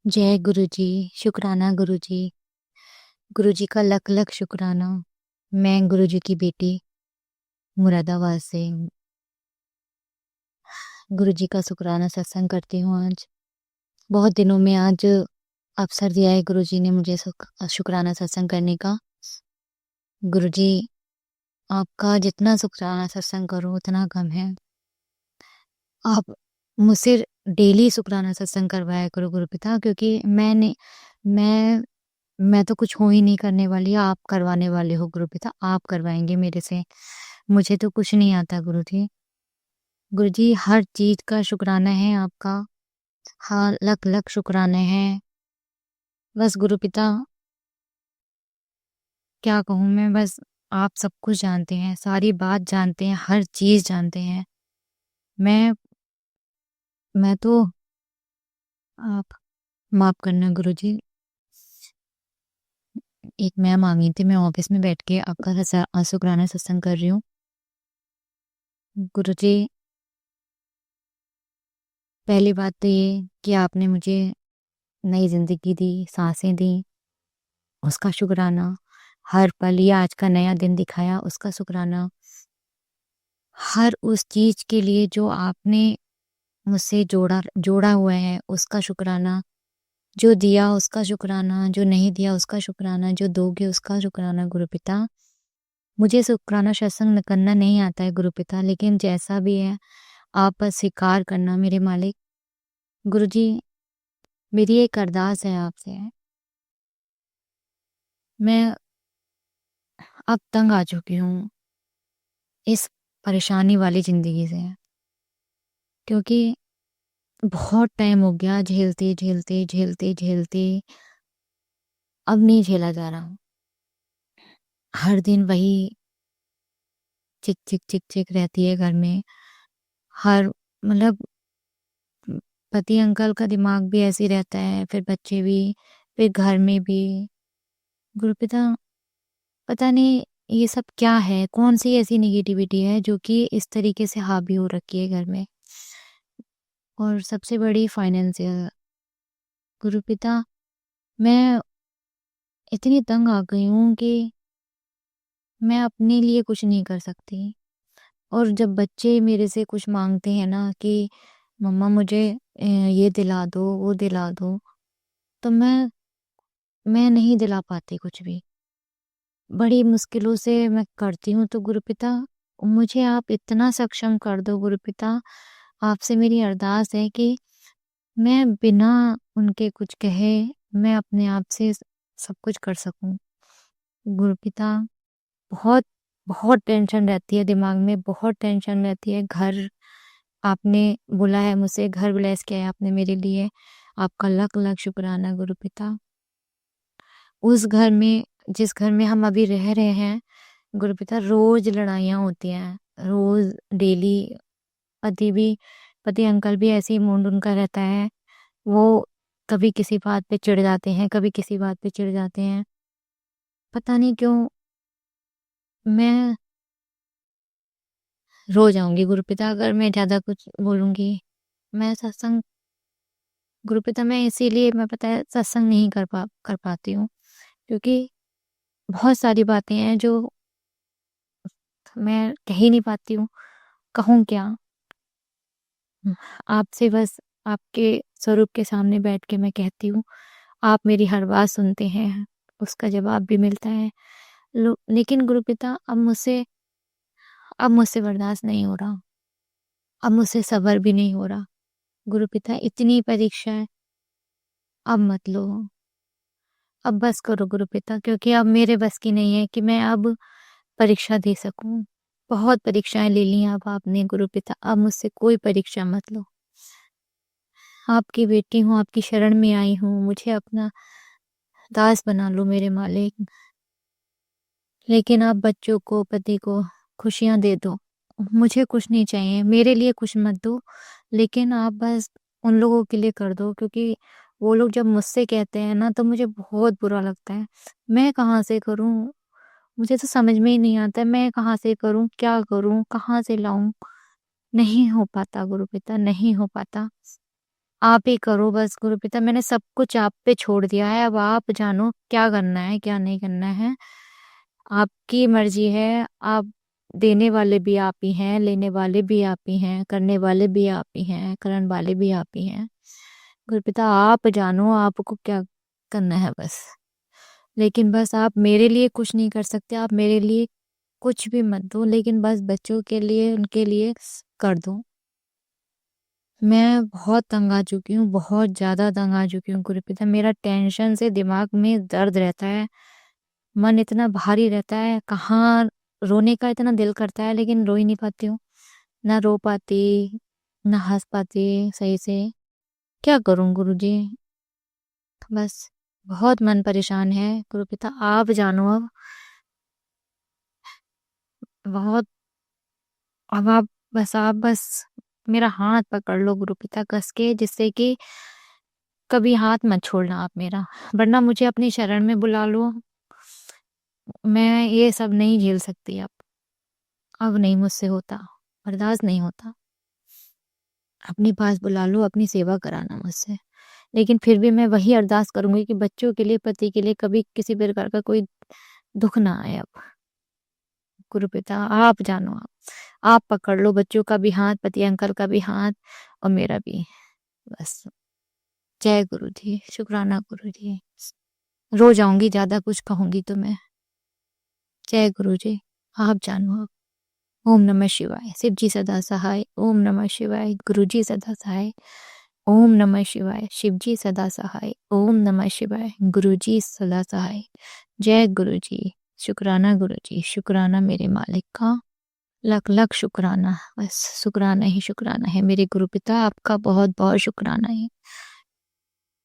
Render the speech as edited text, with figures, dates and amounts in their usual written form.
जय गुरु जी। शुक्राना गुरु जी। गुरु जी का लख लख शुक्राना। मैं गुरु जी की बेटी मुरादाबाद से गुरु जी का शुक्राना सत्संग करती हूँ। आज बहुत दिनों में आज अवसर दिया है गुरु जी ने मुझे शुक्राना सत्संग करने का। गुरु जी, आपका जितना शुक्राना सत्संग करो उतना कम है। आप मुझसे डेली शुक्राना सत्संग करवाया करो गुरु पिता, क्योंकि मैं मैं तो कुछ हो ही नहीं करने वाली, आप करवाने वाले हो गुरु पिता। आप करवाएंगे मेरे से, मुझे तो कुछ नहीं आता गुरु जी। गुरु जी, हर चीज का शुक्राना है आपका। हाँ, लख लख शुक्राने हैं। बस गुरु पिता, क्या कहूँ मैं। बस आप सब कुछ जानते हैं, सारी बात जानते हैं, हर चीज जानते हैं। मैं मैं तो आप माफ करना गुरु जी। एक मैम आ गई थी, मैं ऑफिस में बैठ के आपका शुक्राना सत्संग कर रही हूँ। गुरु जी, पहली बात तो ये कि आपने मुझे नई जिंदगी दी, सांसें दी, उसका शुक्राना। हर पल या आज का नया दिन दिखाया, उसका शुक्राना। हर उस चीज के लिए जो आपने मुझसे जोड़ा जोड़ा हुआ है, उसका शुक्राना। जो दिया उसका शुक्राना, जो नहीं दिया उसका शुक्राना, जो दोगे उसका शुक्राना गुरु पिता। मुझे शुक्राना सत्संग करना नहीं आता है गुरु पिता, लेकिन जैसा भी है आप बस स्वीकार करना मेरे मालिक। गुरु जी, मेरी एक अरदास है आपसे। मैं अब तंग आ चुकी हूँ इस परेशानी वाली जिंदगी से, क्योंकि बहुत टाइम हो गया झेलते झेलते झेलते झेलते। अब नहीं झेला जा रहा। हर दिन वही चिक चिक चिक चिक रहती है घर में। हर मतलब पति अंकल का दिमाग भी ऐसे ही रहता है, फिर बच्चे भी, फिर घर में भी। गुरुपिता, पता नहीं ये सब क्या है, कौन सी ऐसी निगेटिविटी है जो कि इस तरीके से हावी हो रखी है घर में। और सबसे बड़ी फाइनेंशियल। गुरुपिता, मैं इतनी तंग आ गई हूँ कि मैं अपने लिए कुछ नहीं कर सकती। और जब बच्चे मेरे से कुछ मांगते हैं ना कि मम्मा मुझे ये दिला दो, वो दिला दो, तो मैं नहीं दिला पाती कुछ भी। बड़ी मुश्किलों से मैं करती हूँ। तो गुरुपिता, मुझे आप इतना सक्षम कर दो गुरुपिता। आपसे मेरी अरदास है कि मैं बिना उनके कुछ कहे मैं अपने आप से सब कुछ कर सकूं। गुरुपिता, बहुत बहुत टेंशन रहती है दिमाग में, बहुत टेंशन रहती है। घर आपने बोला है मुझसे, घर ब्लेस किया है आपने मेरे लिए। आपका लख लख शुक्राना गुरुपिता। उस घर में, जिस घर में हम अभी रह रहे हैं गुरुपिता, रोज लड़ाइयाँ होती हैं, रोज डेली। पति भी, पति अंकल भी ऐसे ही मूड उनका रहता है। वो कभी किसी बात पे चिढ़ जाते हैं, कभी किसी बात पे चिढ़ जाते हैं। पता नहीं क्यों मैं रो जाऊंगी गुरुपिता अगर मैं ज्यादा कुछ बोलूंगी। मैं सत्संग, गुरुपिता, मैं इसीलिए मैं पता है सत्संग नहीं कर पाती हूँ, क्योंकि बहुत सारी बातें हैं जो मैं कह ही नहीं पाती हूँ। कहूँ क्या। आपसे बस आपके स्वरूप के सामने बैठ के मैं कहती हूँ, आप मेरी हर बात सुनते हैं, उसका जवाब भी मिलता है। लेकिन गुरुपिता, अब मुझसे बर्दाश्त नहीं हो रहा। अब मुझसे सब्र भी नहीं हो रहा। गुरुपिता, इतनी परीक्षा है, अब मत लो। अब बस करो गुरुपिता, क्योंकि अब मेरे बस की नहीं है कि मैं अब परीक्षा दे सकूं। बहुत परीक्षाएं ले ली अब आपने गुरुपिता, अब मुझसे कोई परीक्षा मत लो। आपकी बेटी हूँ, आपकी शरण में आई हूँ, मुझे अपना दास बना लो मेरे मालिक। लेकिन आप बच्चों को, पति को खुशियां दे दो। मुझे कुछ नहीं चाहिए, मेरे लिए कुछ मत दो, लेकिन आप बस उन लोगों के लिए कर दो। क्योंकि वो लोग जब मुझसे कहते हैं ना तो मुझे बहुत बुरा लगता है। मैं कहाँ से करूं, मुझे तो समझ में ही नहीं आता है, मैं कहाँ से करूं, क्या करूं, कहाँ से लाऊं। नहीं हो पाता गुरुपिता, नहीं हो पाता। आप ही करो बस गुरुपिता, मैंने सब कुछ आप पे छोड़ दिया है, अब आप जानो क्या करना है, क्या नहीं करना है। आपकी मर्ज़ी है, आप देने वाले भी आप ही हैं, लेने वाले भी आप ही हैं, करने वाले भी आप ही हैं, करन वाले भी आप ही हैं। गुरुपिता आप जानो आपको क्या करना है बस। लेकिन बस आप मेरे लिए कुछ नहीं कर सकते, आप मेरे लिए कुछ भी मत दो, लेकिन बस बच्चों के लिए, उनके लिए कर दो। मैं बहुत तंग आ चुकी हूँ, बहुत ज़्यादा तंग आ चुकी हूँ गुरुपिता। मेरा टेंशन से दिमाग में दर्द रहता है, मन इतना भारी रहता है, कहाँ रोने का इतना दिल करता है लेकिन रो ही नहीं पाती हूँ। ना रो पाती, ना हँस पाती सही से। क्या करूँ गुरुजी? बस बहुत मन परेशान है गुरुपिता, आप जानो अब। बहुत अब आप बस मेरा हाथ पकड़ लो गुरुपिता कस के, जिससे कि कभी हाथ मत छोड़ना आप मेरा, वरना मुझे अपनी शरण में बुला लो। मैं ये सब नहीं झेल सकती अब नहीं मुझसे होता, बर्दाश्त नहीं होता। अपने पास बुला लो, अपनी सेवा कराना मुझसे। लेकिन फिर भी मैं वही अरदास करूंगी कि बच्चों के लिए, पति के लिए कभी किसी प्रकार का कोई दुख ना आए अब। गुरुपिता आप जानो, आप पकड़ लो बच्चों का भी हाथ, पति अंकल का भी हाथ, और मेरा भी। बस जय गुरु जी, शुक्राना गुरु जी। रो जाऊंगी ज्यादा कुछ कहूंगी तो मैं। जय गुरु जी, आप जानो अब। ओम नमः शिवाय, शिव जी सदा सहाय। ओम नमः शिवाय, गुरु जी सदा सहाय। ओम नमः शिवाय, शिव जी सदा सहाय। ओम नमः शिवाय, गुरु जी सदा सहाय। जय गुरु जी, शुक्राना गुरु जी, शुक्राना मेरे मालिक का, लख लख शुक्राना। बस शुक्राना ही शुक्राना है मेरे गुरु पिता, आपका बहुत बहुत शुक्राना है।